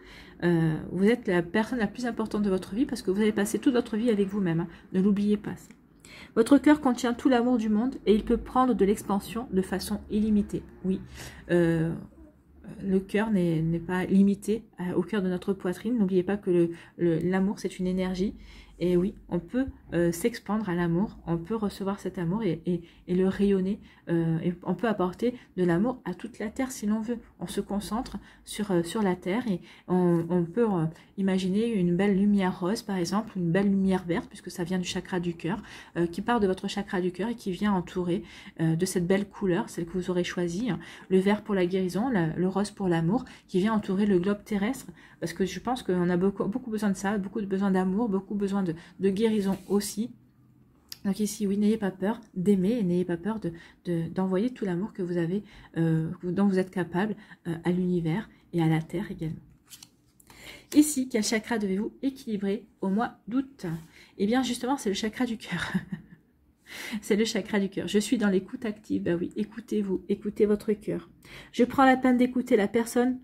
Speaker 1: Vous êtes la personne la plus importante de votre vie parce que vous avez passé toute votre vie avec vous-même. Hein. Ne l'oubliez pas. Votre cœur contient tout l'amour du monde et il peut prendre de l'expansion de façon illimitée. Oui. Le cœur n'est pas limité au cœur de notre poitrine. N'oubliez pas que l'amour, c'est une énergie. Et oui, on peut s'expandre à l'amour, on peut recevoir cet amour et le rayonner. Et on peut apporter de l'amour à toute la Terre si l'on veut. On se concentre sur la Terre et on peut imaginer une belle lumière rose, par exemple, une belle lumière verte, puisque ça vient du chakra du cœur, qui part de votre chakra du cœur et qui vient entourer de cette belle couleur, celle que vous aurez choisie, hein, le vert pour la guérison, le rose pour l'amour, qui vient entourer le globe terrestre, parce que je pense qu'on a beaucoup besoin de ça, beaucoup besoin d'amour, beaucoup besoin de guérison aussi. Donc ici, oui, n'ayez pas peur d'aimer et n'ayez pas peur d'envoyer tout l'amour que vous avez, dont vous êtes capable à l'univers et à la Terre également. Ici, quel chakra devez-vous équilibrer au mois d'août? Eh bien, justement, c'est le chakra du cœur. C'est le chakra du cœur. Je suis dans l'écoute active. Ben oui, écoutez-vous, écoutez votre cœur. Je prends la peine d'écouter la personne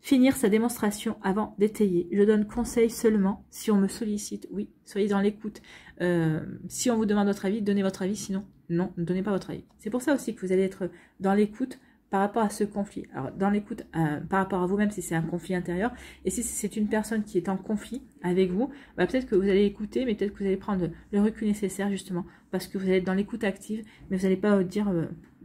Speaker 1: finir sa démonstration avant d'étayer. Je donne conseil seulement si on me sollicite. Oui, soyez dans l'écoute. Si on vous demande votre avis, donnez votre avis. Sinon, non, ne donnez pas votre avis. C'est pour ça aussi que vous allez être dans l'écoute par rapport à ce conflit. Alors, dans l'écoute par rapport à vous-même, si c'est un conflit intérieur, et si c'est une personne qui est en conflit avec vous, bah, peut-être que vous allez écouter, mais peut-être que vous allez prendre le recul nécessaire, justement, parce que vous allez être dans l'écoute active, mais vous n'allez pas dire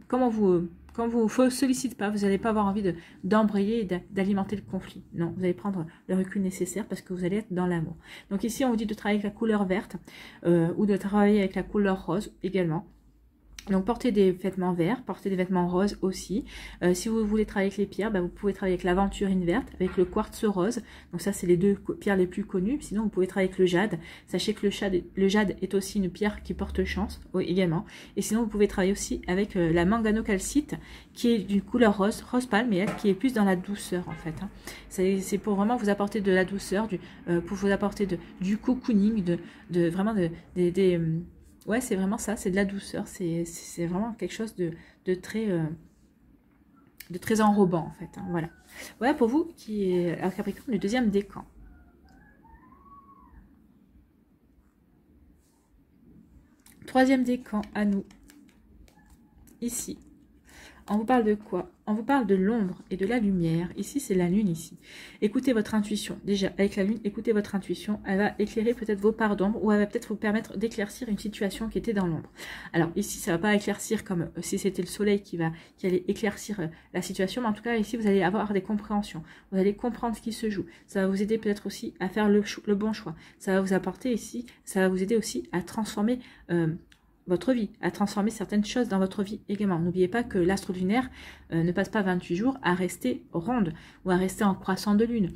Speaker 1: comment vous... Quand vous ne sollicitez pas, vous n'allez pas avoir envie d'embrayer et d'alimenter le conflit. Non, vous allez prendre le recul nécessaire parce que vous allez être dans l'amour. Donc ici, on vous dit de travailler avec la couleur verte ou de travailler avec la couleur rose également. Donc portez des vêtements verts, portez des vêtements roses aussi. Si vous voulez travailler avec les pierres, bah, vous pouvez travailler avec l'aventurine verte, avec le quartz rose. Donc ça, c'est les deux pierres les plus connues. Sinon, vous pouvez travailler avec le jade. Sachez que le jade est aussi une pierre qui porte chance également. Et sinon, vous pouvez travailler aussi avec la manganocalcite, qui est d'une couleur rose, rose pâle, mais elle qui est plus dans la douceur en fait. Hein. C'est pour vraiment vous apporter de la douceur, pour vous apporter du cocooning, vraiment ouais, c'est vraiment ça, c'est de la douceur, c'est vraiment quelque chose de très enrobant en fait. Hein, voilà. Voilà pour vous qui est à Capricorne, le deuxième décan. Troisième décan à nous, ici. On vous parle de quoi? On vous parle de l'ombre et de la lumière. Ici, c'est la lune ici. Écoutez votre intuition. Déjà, avec la lune, écoutez votre intuition. Elle va éclairer peut-être vos parts d'ombre ou elle va peut-être vous permettre d'éclaircir une situation qui était dans l'ombre. Alors ici, ça ne va pas éclaircir comme si c'était le soleil qui allait éclaircir la situation. Mais en tout cas, ici, vous allez avoir des compréhensions. Vous allez comprendre ce qui se joue. Ça va vous aider peut-être aussi à faire le bon choix. Ça va vous apporter ici, ça va vous aider aussi à transformer votre vie, à transformer certaines choses dans votre vie également. N'oubliez pas que l'astre lunaire ne passe pas 28 jours à rester ronde ou à rester en croissant de lune.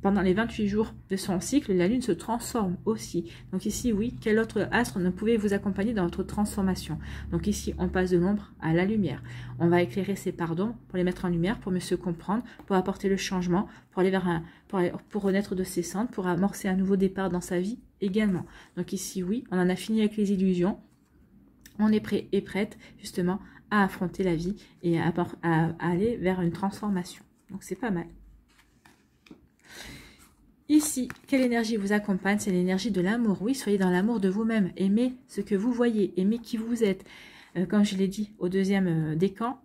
Speaker 1: Pendant les 28 jours de son cycle, la lune se transforme aussi. Donc ici, oui, quel autre astre ne pouvait vous accompagner dans votre transformation? Donc ici, on passe de l'ombre à la lumière. On va éclairer ces parts d'ombre pour les mettre en lumière, pour mieux se comprendre, pour apporter le changement, pour aller vers pour renaître de ses cendres, pour amorcer un nouveau départ dans sa vie également. Donc ici, oui, on en a fini avec les illusions. On est prêt et prête justement à affronter la vie et à aller vers une transformation. Donc c'est pas mal. Ici, quelle énergie vous accompagne? C'est l'énergie de l'amour. Oui, soyez dans l'amour de vous-même. Aimez ce que vous voyez, aimez qui vous êtes. Comme je l'ai dit au deuxième décan,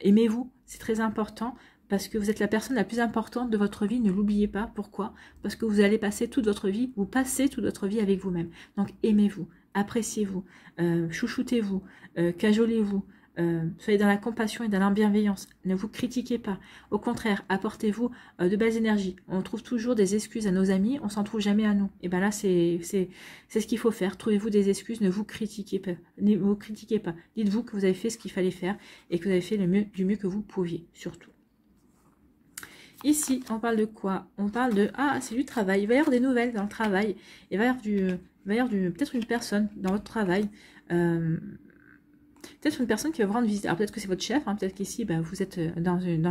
Speaker 1: aimez-vous, c'est très important. Parce que vous êtes la personne la plus importante de votre vie, ne l'oubliez pas. Pourquoi? Parce que vous allez passer toute votre vie, vous passez toute votre vie avec vous-même. Donc aimez-vous, appréciez-vous, chouchoutez-vous, cajolez-vous, soyez dans la compassion et dans la bienveillance. Ne vous critiquez pas. Au contraire, apportez-vous de belles énergies. On trouve toujours des excuses à nos amis, on s'en trouve jamais à nous. Et bien là, c'est ce qu'il faut faire. Trouvez-vous des excuses, ne vous critiquez pas. Ne vous critiquez pas. Dites-vous que vous avez fait ce qu'il fallait faire et que vous avez fait du mieux que vous pouviez, surtout. Ici, on parle de quoi? On parle de... Ah, c'est du travail. Il va y avoir des nouvelles dans le travail. Il va y avoir peut-être une personne dans votre travail. Peut-être une personne qui va vous rendre visite. Alors peut-être que c'est votre chef. Hein, peut-être qu'ici, vous êtes dans une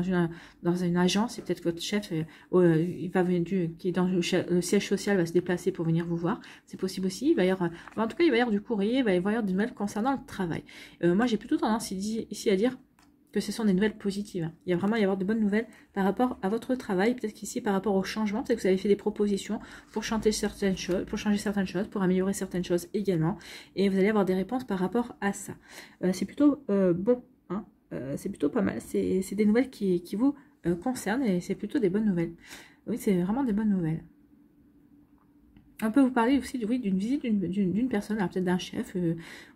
Speaker 1: agence. Et peut-être que votre chef, il va venir qui est dans le siège social, va se déplacer pour venir vous voir. C'est possible aussi. Il va y avoir, en tout cas, il va y avoir du courrier. Il va y avoir des nouvelles concernant le travail. Moi, j'ai plutôt tendance ici à dire que ce sont des nouvelles positives. Il va vraiment y avoir de bonnes nouvelles par rapport à votre travail. Peut-être qu'ici, par rapport au changement, peut-être que vous avez fait des propositions pour changer certaines choses, pour améliorer certaines choses également. Et vous allez avoir des réponses par rapport à ça. C'est plutôt bon. Hein, c'est plutôt pas mal. C'est des nouvelles qui vous concernent et c'est plutôt des bonnes nouvelles. Oui, c'est vraiment des bonnes nouvelles. On peut vous parler aussi d'une visite d'une personne, peut-être d'un chef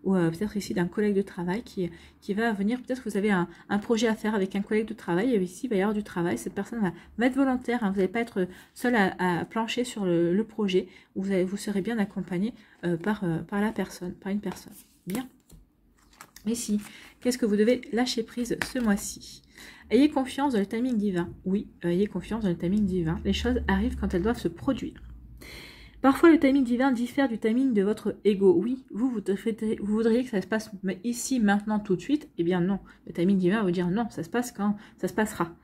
Speaker 1: ou peut-être ici d'un collègue de travail qui va venir. Peut-être que vous avez un projet à faire avec un collègue de travail et ici il va y avoir du travail. Cette personne va être volontaire. Hein, vous n'allez pas être seul à plancher sur le projet. Vous serez bien accompagné par une personne. Bien. Ici, qu'est-ce que vous devez lâcher prise ce mois-ci? Ayez confiance dans le timing divin. Oui, ayez confiance dans le timing divin. Les choses arrivent quand elles doivent se produire. Parfois, le timing divin diffère du timing de votre ego. Oui, vous voudriez que ça se passe ici, maintenant, tout de suite. Eh bien non, le timing divin va vous dire non, ça se passe quand ça se passera.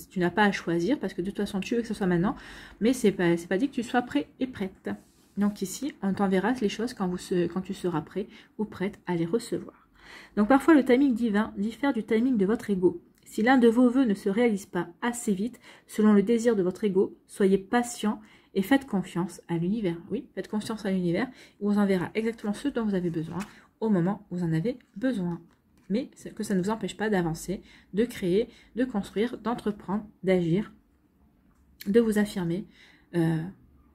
Speaker 1: Tu n'as pas à choisir parce que de toute façon, tu veux que ce soit maintenant. Mais c'est pas dit que tu sois prêt et prête. Donc ici, on t'enverra les choses quand tu seras prêt ou prête à les recevoir. Donc parfois, le timing divin diffère du timing de votre ego. Si l'un de vos vœux ne se réalise pas assez vite, selon le désir de votre ego, soyez patient et faites confiance à l'univers. Oui, faites confiance à l'univers. Il vous enverra exactement ce dont vous avez besoin au moment où vous en avez besoin. Mais que ça ne vous empêche pas d'avancer, de créer, de construire, d'entreprendre, d'agir, de vous affirmer.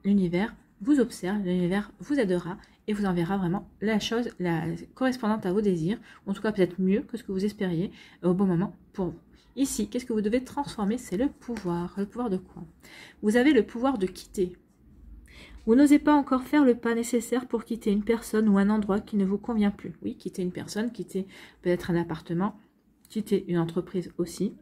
Speaker 1: L'univers vous observe, l'univers vous aidera et vous enverra vraiment la chose correspondante à vos désirs, ou en tout cas peut-être mieux que ce que vous espériez au bon moment pour vous. Ici, qu'est-ce que vous devez transformer? C'est le pouvoir. Le pouvoir de quoi? Vous avez le pouvoir de quitter. Vous n'osez pas encore faire le pas nécessaire pour quitter une personne ou un endroit qui ne vous convient plus. Oui, quitter une personne, quitter peut-être un appartement, quitter une entreprise aussi,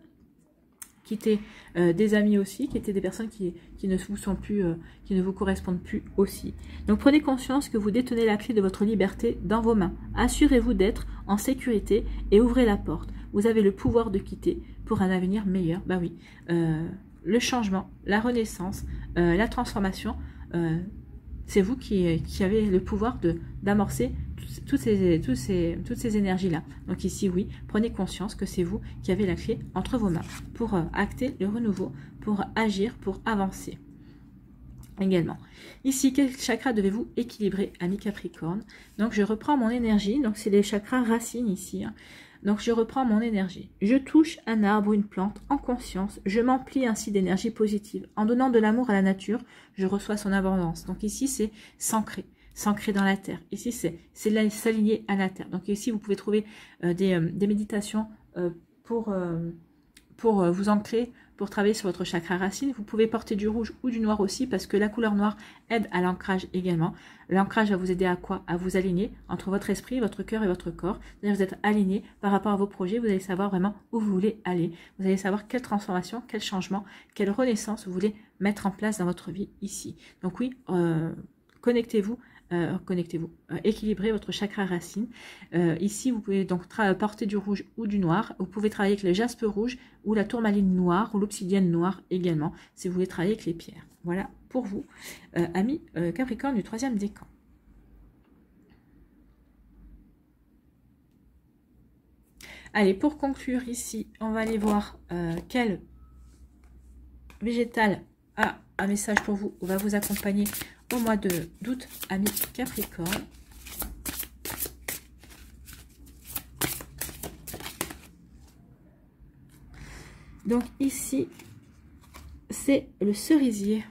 Speaker 1: quitter des amis aussi, quitter des personnes qui ne vous sont plus, qui ne vous correspondent plus aussi. Donc prenez conscience que vous détenez la clé de votre liberté dans vos mains. Assurez-vous d'être en sécurité et ouvrez la porte. Vous avez le pouvoir de quitter pour un avenir meilleur. Bah oui, le changement, la renaissance, la transformation, c'est vous qui avez le pouvoir d'amorcer toutes ces énergies-là. Donc ici, oui, prenez conscience que c'est vous qui avez la clé entre vos mains pour acter le renouveau, pour agir, pour avancer. Également. Ici, quel chakra devez-vous équilibrer, ami Capricorne? Donc, je reprends mon énergie. Donc, c'est les chakras racines ici. Hein. Donc, je reprends mon énergie. Je touche un arbre ou une plante en conscience. Je m'emplis ainsi d'énergie positive. En donnant de l'amour à la nature, je reçois son abondance. Donc ici, c'est s'ancrer dans la terre. Ici, c'est s'aligner à la terre. Donc ici, vous pouvez trouver des méditations pour vous ancrer, pour travailler sur votre chakra racine. Vous pouvez porter du rouge ou du noir aussi parce que la couleur noire aide à l'ancrage également. L'ancrage va vous aider à quoi? À vous aligner entre votre esprit, votre cœur et votre corps. C'est-à-dire vous êtes aligné par rapport à vos projets. Vous allez savoir vraiment où vous voulez aller. Vous allez savoir quelle transformation, quel changement, quelle renaissance vous voulez mettre en place dans votre vie ici. Donc oui, connectez-vous. Équilibrez votre chakra racine. Ici, vous pouvez donc porter du rouge ou du noir. Vous pouvez travailler avec le jaspe rouge ou la tourmaline noire ou l'obsidienne noire également, si vous voulez travailler avec les pierres. Voilà pour vous, amis Capricorne du 3e décan. Allez, pour conclure ici, on va aller voir quel végétal a un message pour vous ou va vous accompagner au mois d'août, amis Capricorne. Donc ici, c'est le cerisier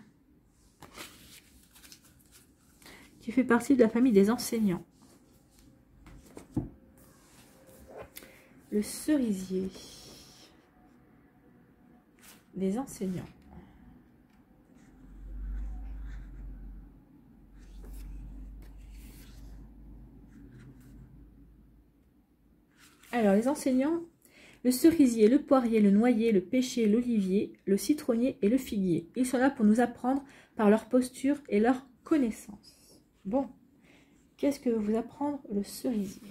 Speaker 1: qui fait partie de la famille des enseignants. Le cerisier des enseignants. Alors, les enseignants, le cerisier, le poirier, le noyer, le pêcher, l'olivier, le citronnier et le figuier. Ils sont là pour nous apprendre par leur posture et leur connaissance. Bon, qu'est-ce que vous apprendre le cerisier?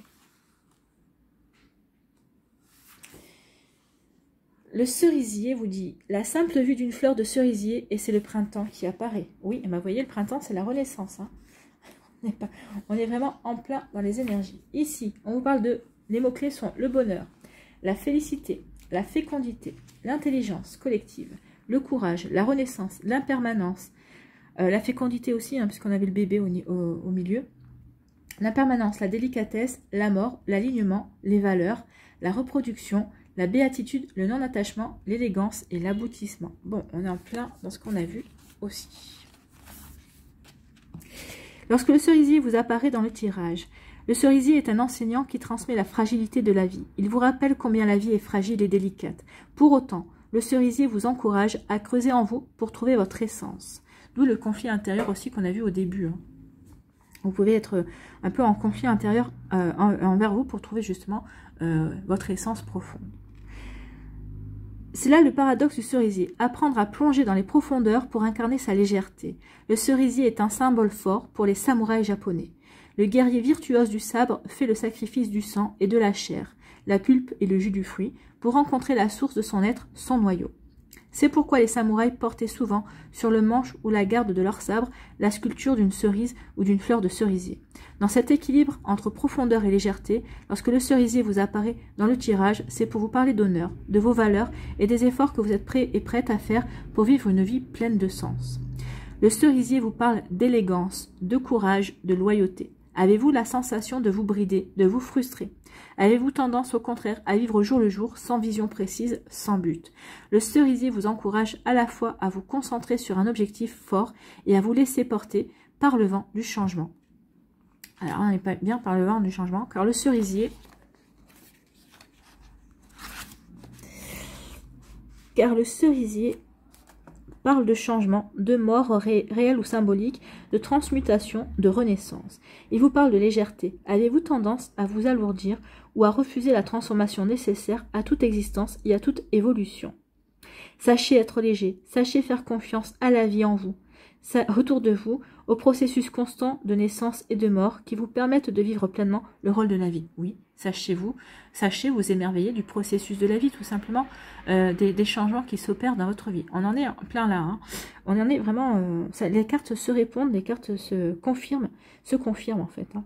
Speaker 1: Le cerisier vous dit, la simple vue d'une fleur de cerisier et c'est le printemps qui apparaît. Oui, vous voyez, le printemps, c'est la renaissance. Hein. On est vraiment en plein dans les énergies. Ici, on vous parle de... Les mots-clés sont le bonheur, la félicité, la fécondité, l'intelligence collective, le courage, la renaissance, l'impermanence, la fécondité aussi, hein, puisqu'on avait le bébé au milieu, l'impermanence, la délicatesse, la mort, l'alignement, les valeurs, la reproduction, la béatitude, le non-attachement, l'élégance et l'aboutissement. Bon, on est en plein dans ce qu'on a vu aussi. Lorsque le cerisier vous apparaît dans le tirage, le cerisier est un enseignant qui transmet la fragilité de la vie. Il vous rappelle combien la vie est fragile et délicate. Pour autant, le cerisier vous encourage à creuser en vous pour trouver votre essence. D'où le conflit intérieur aussi qu'on a vu au début. Hein. Vous pouvez être un peu en conflit intérieur envers vous pour trouver justement votre essence profonde. C'est là le paradoxe du cerisier, apprendre à plonger dans les profondeurs pour incarner sa légèreté. Le cerisier est un symbole fort pour les samouraïs japonais. Le guerrier virtuose du sabre fait le sacrifice du sang et de la chair, la pulpe et le jus du fruit, pour rencontrer la source de son être, son noyau. C'est pourquoi les samouraïs portaient souvent sur le manche ou la garde de leur sabre la sculpture d'une cerise ou d'une fleur de cerisier. Dans cet équilibre entre profondeur et légèreté, lorsque le cerisier vous apparaît dans le tirage, c'est pour vous parler d'honneur, de vos valeurs et des efforts que vous êtes prêts et prêtes à faire pour vivre une vie pleine de sens. Le cerisier vous parle d'élégance, de courage, de loyauté. Avez-vous la sensation de vous brider, de vous frustrer? Avez-vous tendance au contraire à vivre au jour le jour, sans vision précise, sans but? Le cerisier vous encourage à la fois à vous concentrer sur un objectif fort et à vous laisser porter par le vent du changement. Alors, on n'est pas bien par le vent du changement, car le cerisier... parle de changement, de mort réelle ou symbolique, de transmutation, de renaissance. Il vous parle de légèreté. Avez-vous tendance à vous alourdir ou à refuser la transformation nécessaire à toute existence et à toute évolution? Sachez être léger, sachez faire confiance à la vie en vous, autour de vous, au processus constant de naissance et de mort qui vous permettent de vivre pleinement le rôle de la vie. Oui, sachez vous émerveiller du processus de la vie, tout simplement, des changements qui s'opèrent dans votre vie. On en est en plein là, hein. On en est vraiment, les cartes se répondent, les cartes se confirment en fait. Hein.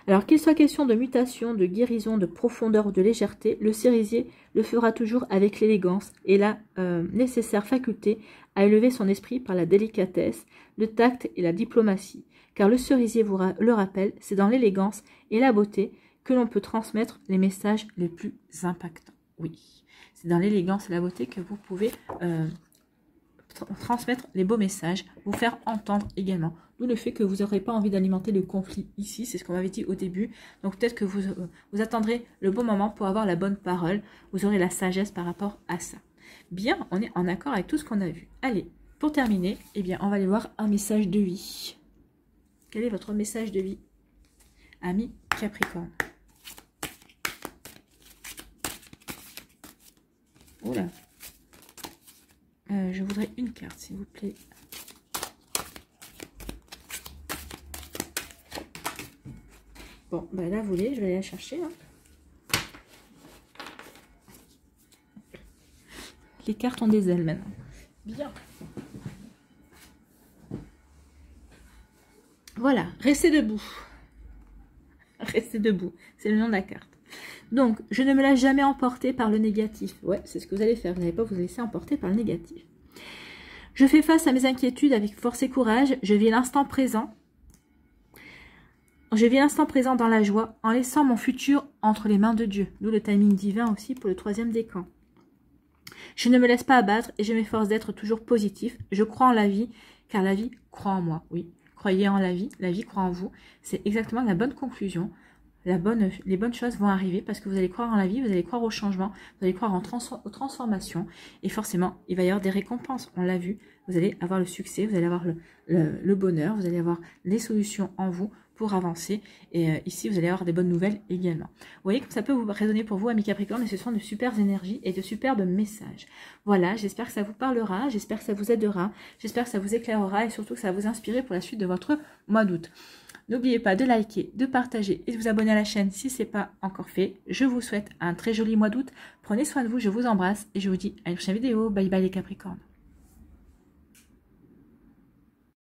Speaker 1: Alors qu'il soit question de mutation, de guérison, de profondeur ou de légèreté, le cerisier le fera toujours avec l'élégance et la nécessaire faculté à élever son esprit par la délicatesse, le tact et la diplomatie. Car le cerisier vous le rappelle, c'est dans l'élégance et la beauté que l'on peut transmettre les messages les plus impactants. Oui, c'est dans l'élégance et la beauté que vous pouvez transmettre les beaux messages, vous faire entendre également. D'où le fait que vous n'aurez pas envie d'alimenter le conflit ici, c'est ce qu'on m'avait dit au début. Donc peut-être que vous attendrez le bon moment pour avoir la bonne parole, vous aurez la sagesse par rapport à ça. Bien, on est en accord avec tout ce qu'on a vu. Allez, pour terminer, eh bien, on va aller voir un message de vie. Quel est votre message de vie, ami Capricorne? Oula. Je voudrais une carte, s'il vous plaît. Bon, bah là, vous voulez, je vais aller la chercher. Hein. Les cartes ont des ailes maintenant. Bien. Voilà, restez debout. Restez debout, c'est le nom de la carte. Donc, je ne me laisse jamais emporter par le négatif. Ouais, c'est ce que vous allez faire. Vous n'allez pas vous laisser emporter par le négatif. Je fais face à mes inquiétudes avec force et courage. Je vis l'instant présent. Je vis l'instant présent dans la joie, en laissant mon futur entre les mains de Dieu. D'où le timing divin aussi pour le 3e décan. Je ne me laisse pas abattre et je m'efforce d'être toujours positif. Je crois en la vie, car la vie croit en moi. Oui, croyez en la vie croit en vous. C'est exactement la bonne conclusion. Les bonnes choses vont arriver parce que vous allez croire en la vie, vous allez croire au changement, vous allez croire aux transformations. Et forcément, il va y avoir des récompenses. On l'a vu, vous allez avoir le succès, vous allez avoir le bonheur, vous allez avoir les solutions en vous pour avancer. Et ici, vous allez avoir des bonnes nouvelles également. Vous voyez comme ça peut vous résonner pour vous, amis Capricorne, et ce sont de superbes énergies et de superbes messages. Voilà, j'espère que ça vous parlera, j'espère que ça vous aidera, j'espère que ça vous éclairera et surtout que ça va vous inspirer pour la suite de votre mois d'août. N'oubliez pas de liker, de partager et de vous abonner à la chaîne si ce n'est pas encore fait. Je vous souhaite un très joli mois d'août. Prenez soin de vous, je vous embrasse et je vous dis à une prochaine vidéo. Bye bye les Capricornes.